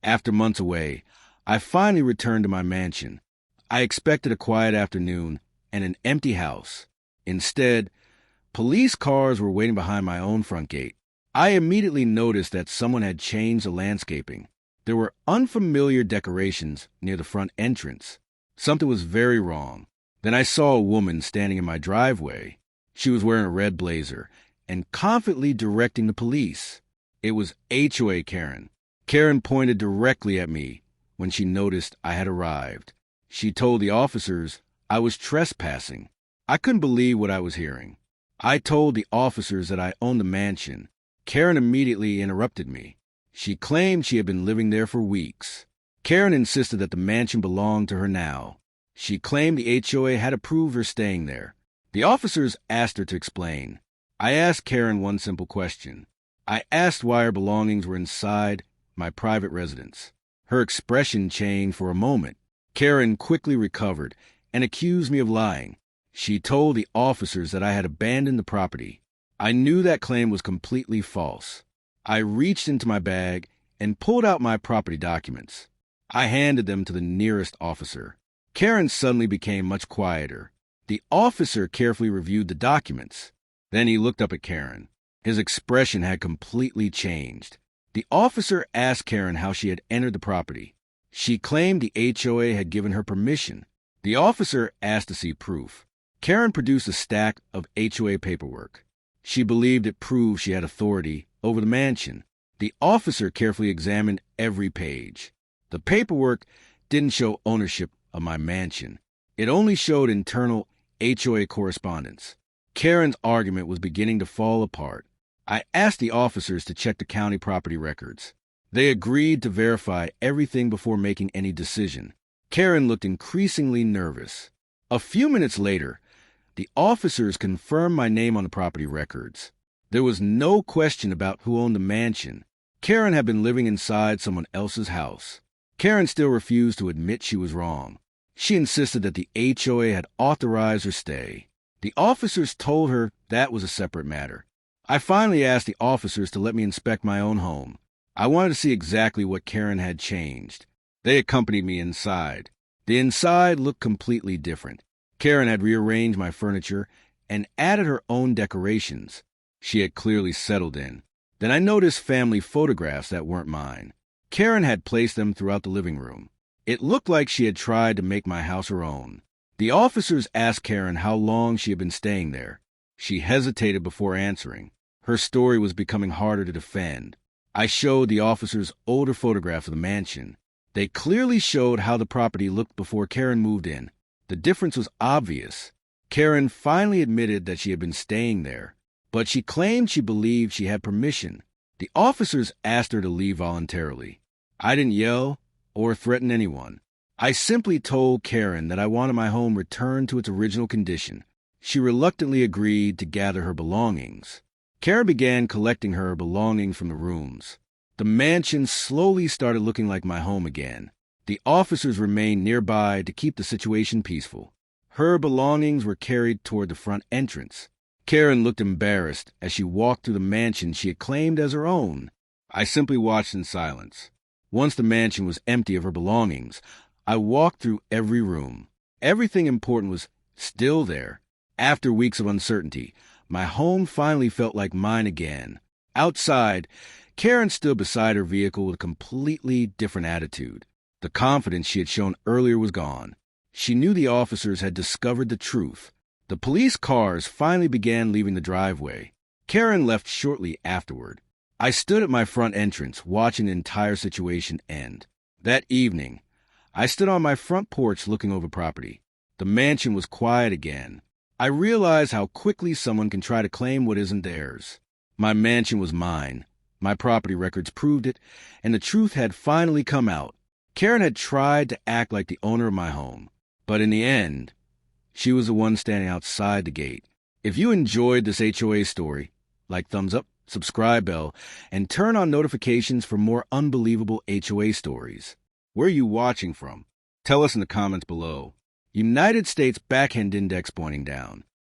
After months away, I finally returned to my mansion. I expected a quiet afternoon and an empty house. Instead, police cars were waiting behind my own front gate. I immediately noticed that someone had changed the landscaping. There were unfamiliar decorations near the front entrance. Something was very wrong. Then I saw a woman standing in my driveway. She was wearing a red blazer and confidently directing the police. It was HOA Karen. Karen pointed directly at me when she noticed I had arrived. She told the officers I was trespassing. I couldn't believe what I was hearing. I told the officers that I owned the mansion. Karen immediately interrupted me. She claimed she had been living there for weeks. Karen insisted that the mansion belonged to her now. She claimed the HOA had approved her staying there. The officers asked her to explain. I asked Karen one simple question. I asked why her belongings were inside my private residence. Her expression changed for a moment. Karen quickly recovered and accused me of lying. She told the officers that I had abandoned the property. I knew that claim was completely false. I reached into my bag and pulled out my property documents. I handed them to the nearest officer. Karen suddenly became much quieter. The officer carefully reviewed the documents. Then he looked up at Karen. His expression had completely changed. The officer asked Karen how she had entered the property. She claimed the HOA had given her permission. The officer asked to see proof. Karen produced a stack of HOA paperwork. She believed it proved she had authority over the mansion. The officer carefully examined every page. The paperwork didn't show ownership of my mansion. It only showed internal HOA correspondence. Karen's argument was beginning to fall apart. I asked the officers to check the county property records. They agreed to verify everything before making any decision. Karen looked increasingly nervous. A few minutes later, the officers confirmed my name on the property records. There was no question about who owned the mansion. Karen had been living inside someone else's house. Karen still refused to admit she was wrong. She insisted that the HOA had authorized her stay. The officers told her that was a separate matter. I finally asked the officers to let me inspect my own home. I wanted to see exactly what Karen had changed. They accompanied me inside. The inside looked completely different. Karen had rearranged my furniture and added her own decorations. She had clearly settled in. Then I noticed family photographs that weren't mine. Karen had placed them throughout the living room. It looked like she had tried to make my house her own. The officers asked Karen how long she had been staying there. She hesitated before answering. Her story was becoming harder to defend. I showed the officers older photographs of the mansion. They clearly showed how the property looked before Karen moved in. The difference was obvious. Karen finally admitted that she had been staying there, but she claimed she believed she had permission. The officers asked her to leave voluntarily. I didn't yell or threaten anyone. I simply told Karen that I wanted my home returned to its original condition. She reluctantly agreed to gather her belongings. Karen began collecting her belongings from the rooms. The mansion slowly started looking like my home again. The officers remained nearby to keep the situation peaceful. Her belongings were carried toward the front entrance. Karen looked embarrassed as she walked through the mansion she had claimed as her own. I simply watched in silence. Once the mansion was empty of her belongings, I walked through every room. Everything important was still there. After weeks of uncertainty, my home finally felt like mine again. Outside, Karen stood beside her vehicle with a completely different attitude. The confidence she had shown earlier was gone. She knew the officers had discovered the truth. The police cars finally began leaving the driveway. Karen left shortly afterward. I stood at my front entrance, watching the entire situation end. That evening, I stood on my front porch looking over property. The mansion was quiet again. I realized how quickly someone can try to claim what isn't theirs. My mansion was mine. My property records proved it, and the truth had finally come out. Karen had tried to act like the owner of my home, but in the end, she was the one standing outside the gate. If you enjoyed this HOA story, like thumbs up, subscribe bell, and turn on notifications for more unbelievable HOA stories. Where are you watching from? Tell us in the comments below. United States backhand index pointing down.